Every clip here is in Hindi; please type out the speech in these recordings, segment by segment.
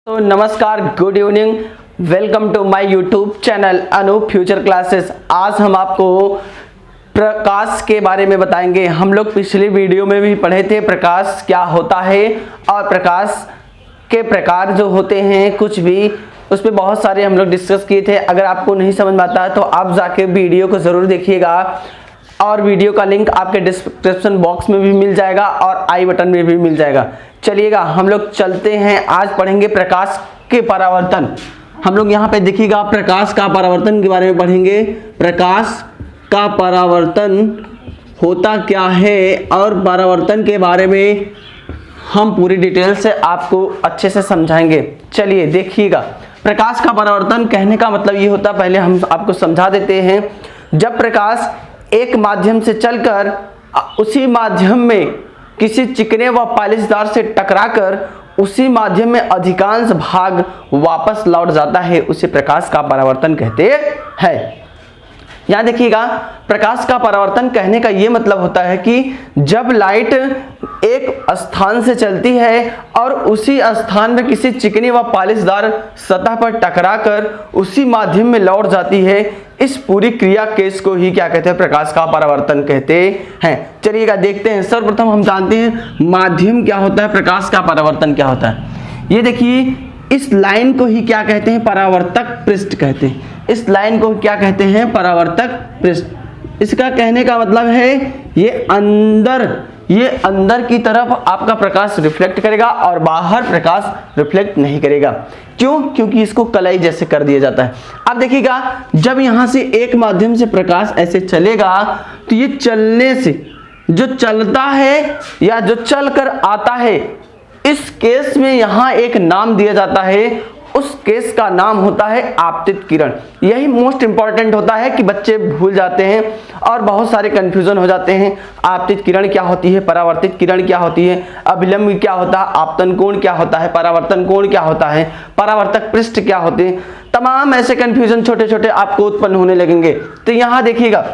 तो नमस्कार, good evening, welcome to my YouTube channel Anoop future classes. आज हम आपको प्रकाश के बारे में बताएंगे। हम लोग पिछली वीडियो में भी पढ़े थे प्रकाश क्या होता है और प्रकाश के प्रकार जो होते हैं, कुछ भी उस पर बहुत सारे हम लोग डिस्कस किए थे। अगर आपको नहीं समझ में आता है तो आप जाके वीडियो को ज़रूर देखिएगा और वीडियो का लिंक आपके डिस्क्रिप्शन बॉक्स में भी मिल जाएगा और आई बटन में भी मिल जाएगा। चलिएगा हम लोग चलते हैं। आज पढ़ेंगे प्रकाश के परावर्तन। हम लोग यहाँ पे देखिएगा प्रकाश का परावर्तन के बारे में पढ़ेंगे। प्रकाश का परावर्तन होता क्या है और परावर्तन के बारे में हम पूरी डिटेल से आपको अच्छे से समझाएंगे। चलिए देखिएगा, प्रकाश का परावर्तन कहने का मतलब ये होता है, पहले हम आपको समझा देते हैं। जब प्रकाश एक माध्यम से चलकर उसी माध्यम में किसी चिकने व पालिशदार से टकराकर उसी माध्यम में अधिकांश भाग वापस लौट जाता है, उसे प्रकाश का परावर्तन कहते हैं। यहाँ देखिएगा, प्रकाश का परावर्तन कहने का ये मतलब होता है कि जब लाइट एक स्थान से चलती है और उसी स्थान में किसी चिकनी व पालिशदार सतह पर टकराकर उसी माध्यम में लौट जाती है, इस पूरी क्रिया केस को ही क्या कहते हैं, प्रकाश का परावर्तन कहते हैं। चलिएगा देखते हैं। सर्वप्रथम हम जानते हैं माध्यम क्या होता है, प्रकाश का परावर्तन क्या होता है। ये देखिए, इस लाइन को ही क्या कहते हैं, परावर्तक पृष्ठ कहते हैं। इस लाइन को क्या कहते हैं, परावर्तक पृष्ठ। इसका कहने का मतलब है ये अंदर की तरफ आपका प्रकाश रिफ्लेक्ट करेगा और बाहर प्रकाश रिफ्लेक्ट नहीं करेगा। क्यों? क्योंकि इसको कलाई जैसे कर दिया जाता है। अब देखिएगा, जब यहां से एक माध्यम से प्रकाश ऐसे चलेगा तो ये चलने से जो चलता है या जो चल कर आता है, इस केस में यहां एक नाम दिया जाता है। उस केस का नाम होता है आपतित किरण। यही मोस्ट इंपॉर्टेंट होता है कि बच्चे भूल जाते हैं और बहुत सारे कंफ्यूजन हो जाते हैं। आपतित किरण क्या होती है, परावर्तित किरण क्या होती है, अभिलंब क्या होता है, आपतन कोण क्या होता है, परावर्तन कोण क्या होता है, परावर्तक पृष्ठ क्या होते हैं, तमाम ऐसे कंफ्यूजन छोटे छोटे आपको उत्पन्न होने लगेंगे। तो यहाँ देखिएगा,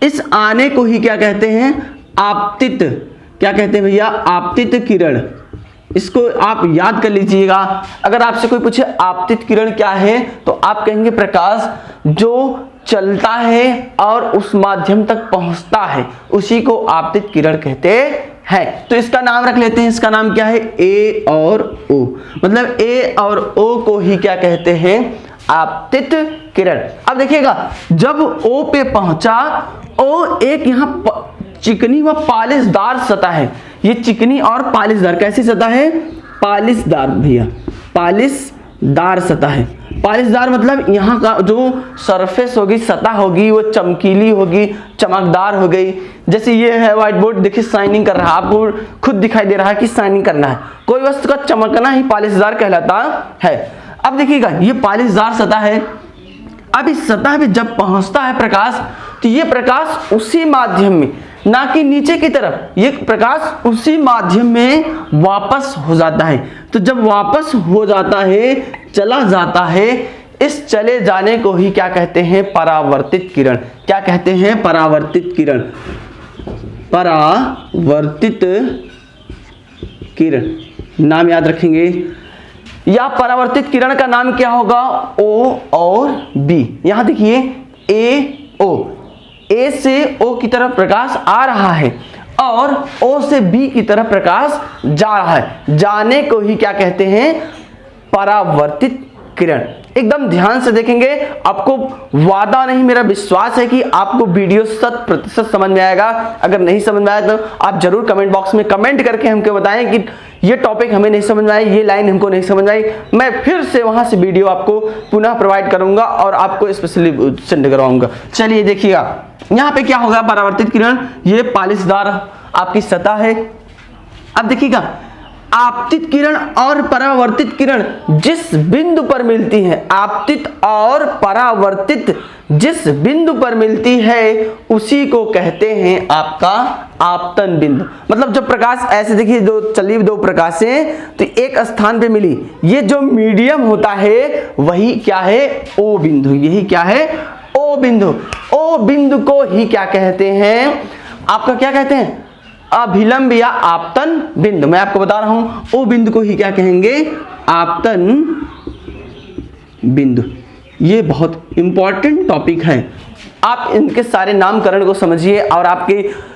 इस आने को ही क्या कहते हैं, आपतित, क्या कहते हैं भैया, आपतित किरण। इसको आप याद कर लीजिएगा। अगर आपसे कोई पूछे आपतित किरण क्या है तो आप कहेंगे प्रकाश जो चलता है और उस माध्यम तक पहुंचता है, उसी को आपतित किरण कहते हैं। तो इसका नाम रख लेते हैं। इसका नाम क्या है, ए और ओ। मतलब ए और ओ को ही क्या कहते हैं, आपतित किरण। अब देखिएगा, जब ओ पे पहुंचा, ओ एक यहाँ चिकनी व पालिशदार सतह है। ये चिकनी और पालिशदार कैसी सतह है, पालिशदार भैया, पालिशदार सतह है। पालिशदार मतलब यहाँ का जो सरफेस होगी, सतह होगी, वो चमकीली होगी, चमकदार हो गई। जैसे ये है व्हाइट बोर्ड, देखिए शाइनिंग कर रहा है, आपको खुद दिखाई दे रहा है कि शाइनिंग करना है। कोई वस्तु का चमकना ही पालिशदार कहलाता है। अब देखिएगा, ये पालिशदार सतह है। अब इस सतह पे जब पहुंचता है प्रकाश, तो ये प्रकाश उसी माध्यम में, ना कि नीचे की तरफ, ये प्रकाश उसी माध्यम में वापस हो जाता है। तो जब वापस हो जाता है, चला जाता है, इस चले जाने को ही क्या कहते हैं, परावर्तित किरण। क्या कहते हैं, परावर्तित किरण। परावर्तित किरण नाम याद रखेंगे। या परावर्तित किरण का नाम क्या होगा, ओ और बी। यहां देखिए, ए ओ, ए से ओ की तरफ प्रकाश आ रहा है और ओ से बी की तरफ प्रकाश जा रहा है। जाने को ही क्या कहते हैं, परावर्तित किरण। एकदम ध्यान से देखेंगे, आपको वादा नहीं, मेरा विश्वास है कि आपको वीडियो 100% समझ में आएगा। अगर नहीं समझ में आया तो आप जरूर कमेंट बॉक्स में कमेंट करके हमको बताएं कि ये टॉपिक हमें नहीं समझ में आई, ये लाइन हमको नहीं समझ में आई। मैं फिर से वहां से वीडियो आपको पुनः प्रोवाइड करूंगा और आपको स्पेशली सेंड करवाऊंगा। चलिए देखिएगा, यहाँ पे क्या होगा, परावर्तित किरण, ये पालिशदार आपकी सतह है। अब देखिएगा, आपतित किरण और परावर्तित किरण जिस बिंदु पर मिलती है, आपतित और परावर्तित जिस बिंदु पर मिलती है, उसी को कहते हैं आपका आपतन बिंदु। मतलब जब प्रकाश ऐसे, देखिए दो प्रकाशें तो एक स्थान पे मिली, ये जो मीडियम होता है वही क्या है, ओ बिंदु। यही क्या है, ओ बिंदु। ओ बिंदु को ही क्या कहते हैं, आपका क्या कहते हैं, अभिलंब या आपतन बिंदु। मैं आपको बता रहा हूं, ओ बिंदु को ही क्या कहेंगे, आपतन बिंदु। ये बहुत इंपॉर्टेंट टॉपिक है, आप इनके सारे नामकरण को समझिए और आपके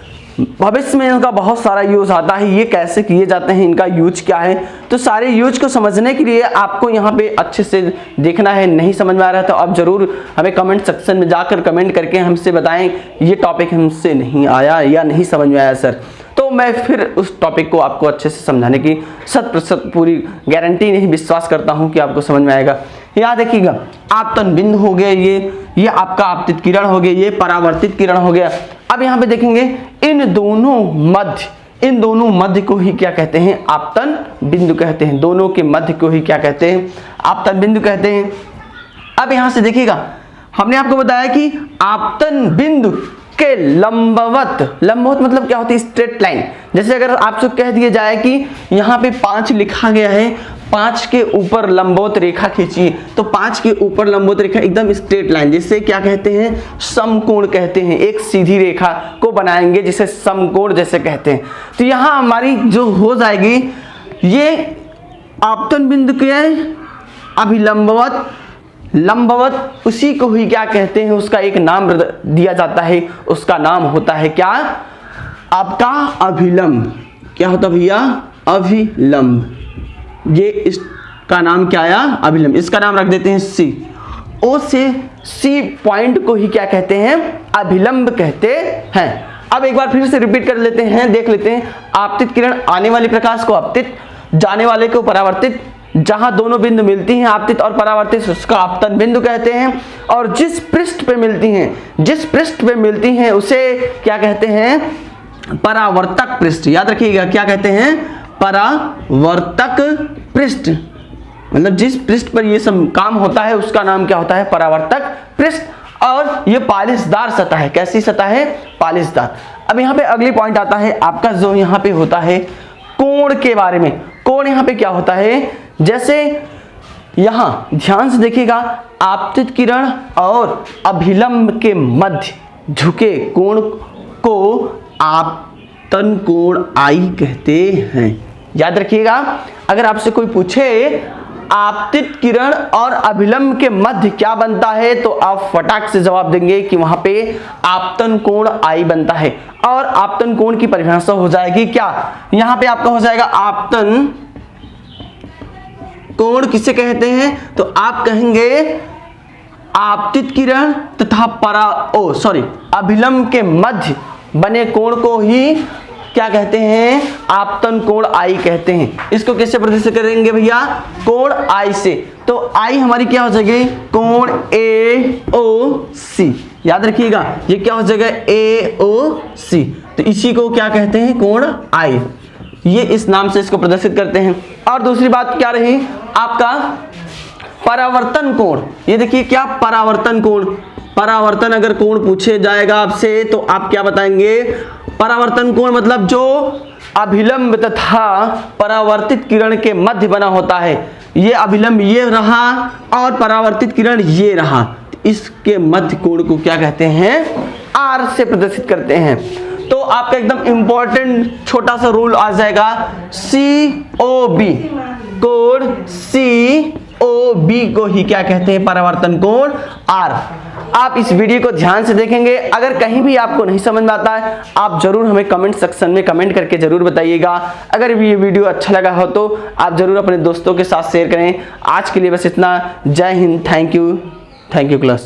भविष्य में इनका बहुत सारा यूज आता है। ये कैसे किए जाते हैं, इनका यूज क्या है, तो सारे यूज को समझने के लिए आपको यहाँ पे अच्छे से देखना है। नहीं समझ में आ रहा है तो आप जरूर हमें कमेंट सेक्शन में जाकर कमेंट करके हमसे बताएं ये टॉपिक हमसे नहीं आया या नहीं समझ में आया सर, तो मैं फिर उस टॉपिक को आपको अच्छे से समझाने की 100% पूरी गारंटी नहीं, विश्वास करता हूं कि आपको समझ में आएगा। यहाँ देखिएगा, आपतन बिंदु हो गया, ये आपका आपतित किरण हो गया, ये परावर्तित किरण हो गया। अब यहाँ पे देखेंगे इन दोनों मध्य को ही क्या कहते हैं, आपतन बिंदु कहते हैं। दोनों के मध्य को ही क्या कहते हैं, आपतन बिंदु कहते हैं। अब यहाँ से देखिएगा, हमने आपको बताया कि आपतन बिंदु के लंबवत मतलब क्या होती है, स्ट्रेट लाइन। जैसे अगर आपसे कह दिया जाए कि यहाँ पे 5 लिखा गया है, 5 के ऊपर लंबवत रेखा खींचिए, तो 5 के ऊपर लंबवत रेखा एकदम स्ट्रेट लाइन, जिसे क्या कहते हैं, समकोण कहते हैं। एक सीधी रेखा को बनाएंगे जिसे समकोण जैसे कहते हैं। तो यहाँ हमारी जो हो जाएगी, ये आपतन बिंदु के लंबवत उसी को ही क्या कहते हैं, उसका एक नाम दिया जाता है, उसका नाम होता है क्या, आपका अभिलंब। क्या होता भैया, अभिलंब। ये इसका नाम क्या आया, अभिलंब। इसका नाम रख देते हैं सी। ओ से सी पॉइंट को ही क्या कहते हैं, अभिलंब कहते हैं। अब एक बार फिर से रिपीट कर लेते हैं, देख लेते हैं। आपतित किरण आने वाले प्रकाश को आपतित, जाने वाले को परावर्तित, जहां दोनों बिंदु मिलती हैं आपतित और परावर्तित, उसका आपतन बिंदु कहते हैं। और जिस पृष्ठ पे मिलती हैं उसे क्या कहते हैं, परावर्तक पृष्ठ। याद रखिएगा, क्या कहते हैं, परावर्तक पृष्ठ। मतलब जिस पृष्ठ पर ये सब काम होता है उसका नाम क्या होता है, परावर्तक पृष्ठ। और ये पालिशदार सतह है। कैसी सतह है, पालिशदार। अब यहाँ पे अगली पॉइंट आता है आपका, जो यहाँ पे होता है कोण के बारे में। कोण यहाँ पे क्या होता है, जैसे यहां ध्यान से देखिएगा, आपतित किरण और अभिलंब के मध्य झुके कोण को आपतन कोण आई कहते हैं। याद रखिएगा, अगर आपसे कोई पूछे आपतित किरण और अभिलंब के मध्य क्या बनता है, तो आप फटाक से जवाब देंगे कि वहां पे आपतन कोण आई बनता है। और आपतन कोण की परिभाषा हो जाएगी क्या, यहां पे आपका हो जाएगा आपतन कोण किसे कहते हैं, तो आप कहेंगे आपतित किरण तथा अभिलंब के मध्य बने कोण को ही क्या कहते हैं, आपतन कोण आई कहते हैं। इसको कैसे प्रदर्शित करेंगे भैया, कोण आई से। तो आई हमारी क्या हो जाएगी, कोण AOC। याद रखिएगा, ये क्या हो जाएगा, AOC। तो इसी को क्या कहते हैं, कोण आई। ये इस नाम से इसको प्रदर्शित करते हैं। और दूसरी बात क्या रही, आपका परावर्तन कोण। ये देखिए क्या, परावर्तन कोण। परावर्तन अगर कोण पूछे जाएगा आपसे तो आप क्या बताएंगे, परावर्तन कोण मतलब जो अभिलंब तथा परावर्तित किरण के मध्य बना होता है। ये अभिलंब ये रहा और परावर्तित किरण ये रहा, इसके मध्य कोण को क्या कहते हैं, R से प्रदर्शित करते हैं। तो आपका एकदम इंपॉर्टेंट छोटा सा रूल आ जाएगा, COB, कोण COB को ही क्या कहते हैं, परावर्तन कोण R। आप इस वीडियो को ध्यान से देखेंगे, अगर कहीं भी आपको नहीं समझ में आता है आप जरूर हमें कमेंट सेक्शन में कमेंट करके जरूर बताइएगा। अगर ये वीडियो अच्छा लगा हो तो आप जरूर अपने दोस्तों के साथ शेयर करें। आज के लिए बस इतना। जय हिंद, थैंक यू क्लास।